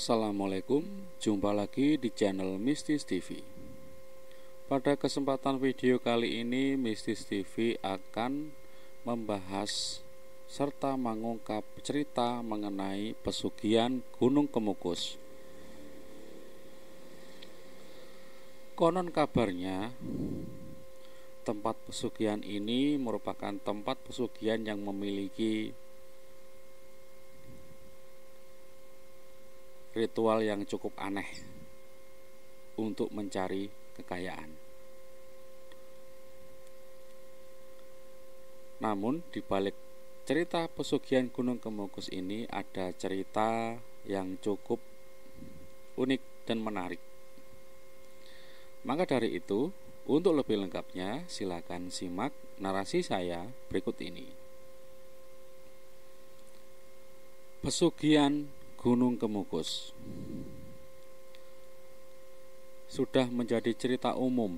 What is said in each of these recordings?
Assalamualaikum, jumpa lagi di channel Mistis TV. Pada kesempatan video kali ini, Mistis TV akan membahas serta mengungkap cerita mengenai pesugihan Gunung Kemukus. Konon kabarnya, tempat pesugihan ini merupakan tempat pesugihan yang memiliki ritual yang cukup aneh untuk mencari kekayaan. Namun di balik cerita pesugihan Gunung Kemukus ini ada cerita yang cukup unik dan menarik. Maka dari itu, untuk lebih lengkapnya silakan simak narasi saya berikut ini. Pesugihan Gunung Kemukus sudah menjadi cerita umum.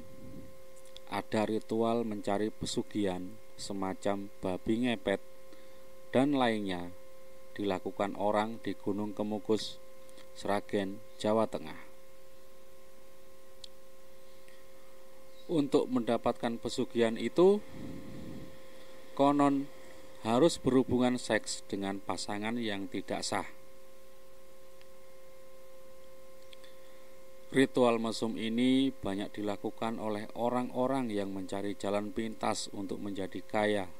Ada ritual mencari pesugihan semacam babi ngepet dan lainnya dilakukan orang di Gunung Kemukus, Sragen, Jawa Tengah. Untuk mendapatkan pesugihan itu, konon harus berhubungan seks dengan pasangan yang tidak sah. Ritual mesum ini banyak dilakukan oleh orang-orang yang mencari jalan pintas untuk menjadi kaya.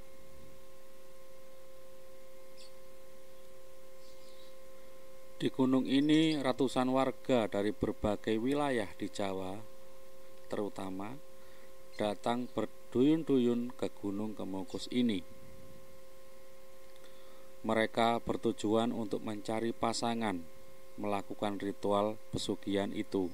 Di gunung ini ratusan warga dari berbagai wilayah di Jawa, terutama, datang berduyun-duyun ke Gunung Kemukus ini. Mereka bertujuan untuk mencari pasangan, melakukan ritual pesugihan itu.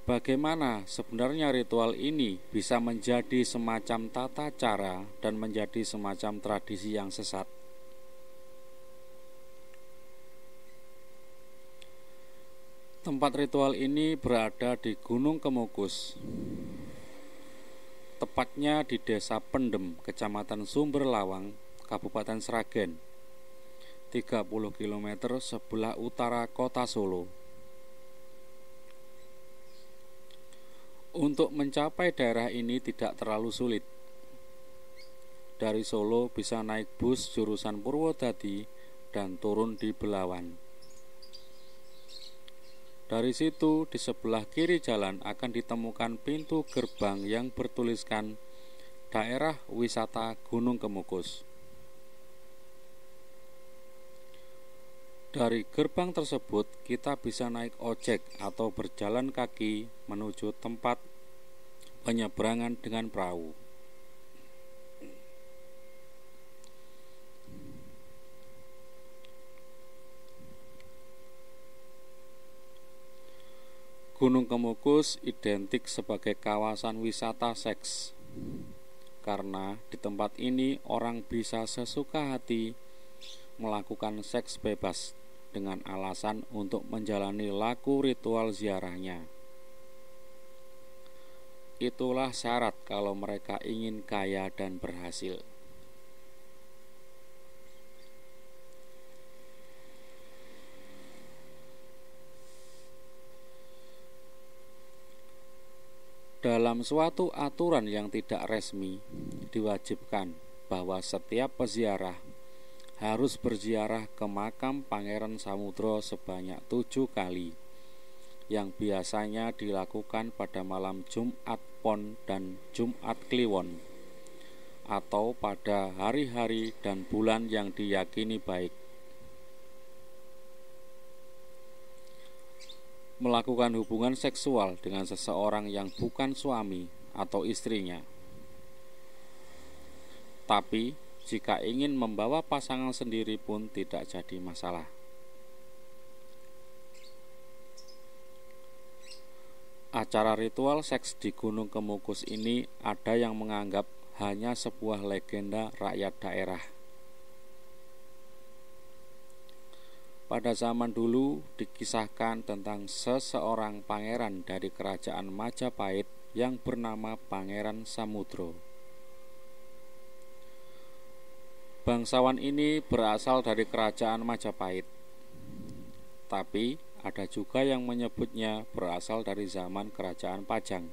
Bagaimana sebenarnya ritual ini bisa menjadi semacam tata cara dan menjadi semacam tradisi yang sesat? Tempat ritual ini berada di Gunung Kemukus, tepatnya di Desa Pendem, Kecamatan Sumberlawang, Kabupaten Sragen, 30 km sebelah utara kota Solo. Untuk mencapai daerah ini tidak terlalu sulit. Dari Solo bisa naik bus jurusan Purwodadi dan turun di Belawan. Dari situ di sebelah kiri jalan akan ditemukan pintu gerbang yang bertuliskan Daerah Wisata Gunung Kemukus. Dari gerbang tersebut kita bisa naik ojek atau berjalan kaki menuju tempat penyeberangan dengan perahu. Gunung Kemukus identik sebagai kawasan wisata seks, karena di tempat ini orang bisa sesuka hati melakukan seks bebas dengan alasan untuk menjalani laku ritual ziarahnya. Itulah syarat kalau mereka ingin kaya dan berhasil. Dalam suatu aturan yang tidak resmi, diwajibkan bahwa setiap peziarah harus berziarah ke makam Pangeran Samudro sebanyak 7 kali, yang biasanya dilakukan pada malam Jumat Pon dan Jumat Kliwon, atau pada hari-hari dan bulan yang diyakini baik. Melakukan hubungan seksual dengan seseorang yang bukan suami atau istrinya. Tapi jika ingin membawa pasangan sendiri pun tidak jadi masalah. Acara ritual seks di Gunung Kemukus ini ada yang menganggap hanya sebuah legenda rakyat daerah. Pada zaman dulu dikisahkan tentang seseorang pangeran dari kerajaan Majapahit yang bernama Pangeran Samudro. Bangsawan ini berasal dari kerajaan Majapahit, tapi ada juga yang menyebutnya berasal dari zaman kerajaan Pajang.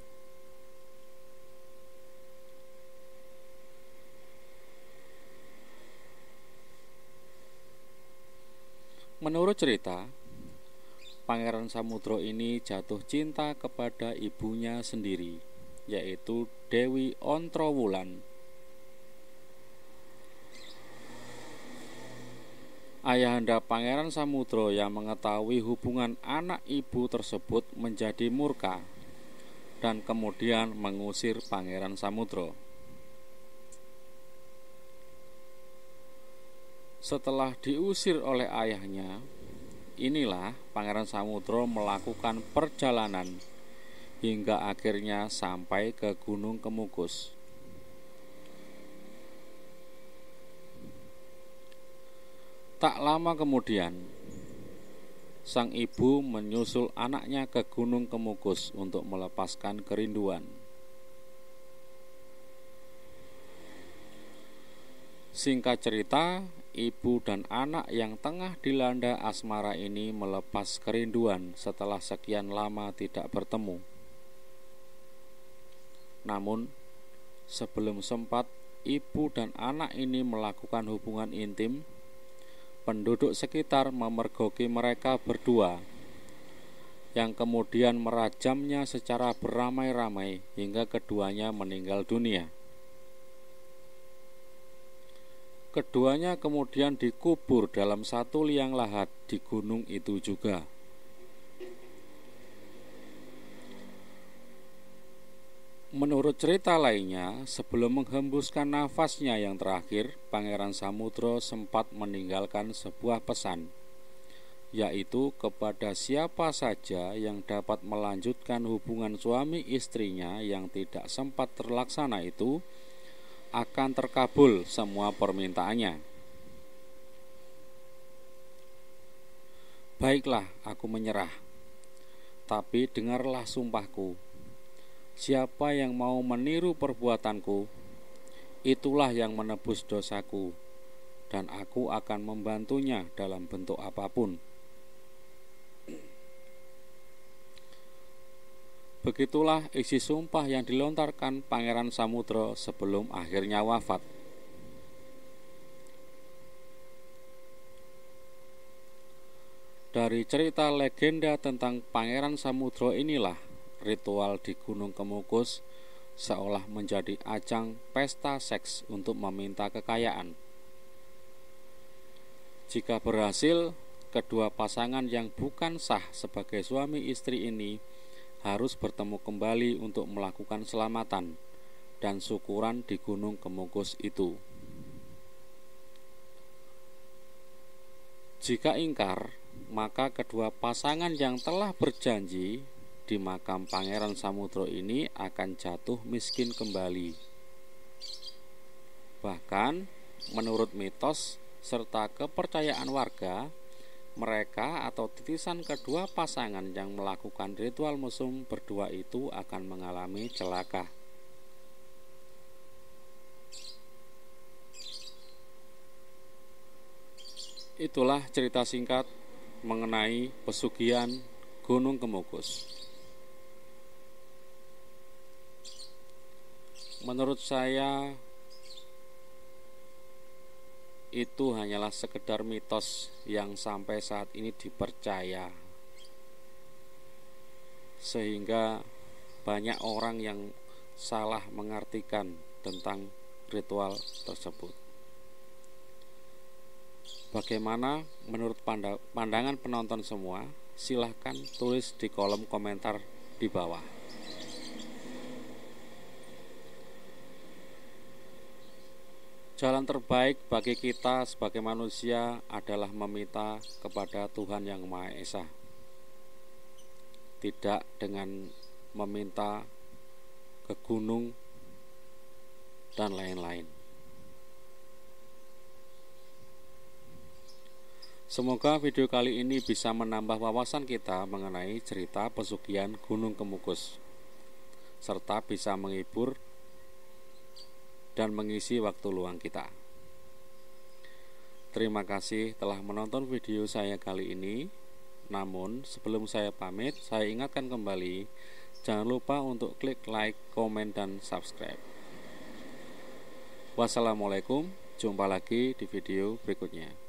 Menurut cerita, Pangeran Samudro ini jatuh cinta kepada ibunya sendiri, yaitu Dewi Ontrowulan. Ayahanda Pangeran Samudro yang mengetahui hubungan anak ibu tersebut menjadi murka dan kemudian mengusir Pangeran Samudro. Setelah diusir oleh ayahnya, inilah Pangeran Samudro melakukan perjalanan hingga akhirnya sampai ke Gunung Kemukus. Tak lama kemudian, sang ibu menyusul anaknya ke Gunung Kemukus untuk melepaskan kerinduan. Singkat cerita, ibu dan anak yang tengah dilanda asmara ini melepas kerinduan setelah sekian lama tidak bertemu. Namun, sebelum sempat ibu dan anak ini melakukan hubungan intim, penduduk sekitar memergoki mereka berdua, yang kemudian merajamnya secara beramai-ramai hingga keduanya meninggal dunia. Keduanya kemudian dikubur dalam satu liang lahat di gunung itu juga. Menurut cerita lainnya, sebelum menghembuskan nafasnya yang terakhir, Pangeran Samudro sempat meninggalkan sebuah pesan, yaitu kepada siapa saja yang dapat melanjutkan hubungan suami istrinya yang tidak sempat terlaksana itu, akan terkabul semua permintaannya. Baiklah, aku menyerah. Tapi dengarlah sumpahku. Siapa yang mau meniru perbuatanku, itulah yang menebus dosaku, dan aku akan membantunya dalam bentuk apapun. Begitulah isi sumpah yang dilontarkan Pangeran Samudro sebelum akhirnya wafat. Dari cerita legenda tentang Pangeran Samudro inilah ritual di Gunung Kemukus seolah menjadi ajang pesta seks untuk meminta kekayaan. Jika berhasil, kedua pasangan yang bukan sah sebagai suami istri ini harus bertemu kembali untuk melakukan selamatan dan syukuran di Gunung Kemukus itu. Jika ingkar, maka kedua pasangan yang telah berjanji di makam Pangeran Samudro ini akan jatuh miskin kembali. Bahkan, menurut mitos serta kepercayaan warga, mereka atau titisan kedua pasangan yang melakukan ritual mesum berdua itu akan mengalami celaka. Itulah cerita singkat mengenai pesugihan Gunung Kemukus. Menurut saya, itu hanyalah sekedar mitos yang sampai saat ini dipercaya, sehingga banyak orang yang salah mengartikan tentang ritual tersebut. Bagaimana menurut pandangan penonton semua? Silahkan tulis di kolom komentar di bawah. Jalan terbaik bagi kita sebagai manusia adalah meminta kepada Tuhan Yang Maha Esa, tidak dengan meminta ke gunung dan lain-lain. Semoga video kali ini bisa menambah wawasan kita mengenai cerita pesugihan Gunung Kemukus, serta bisa menghibur dan mengisi waktu luang kita. Terima kasih telah menonton video saya kali ini. Namun sebelum saya pamit, saya ingatkan kembali, jangan lupa untuk klik like, komen, dan subscribe. Wassalamualaikum, jumpa lagi di video berikutnya.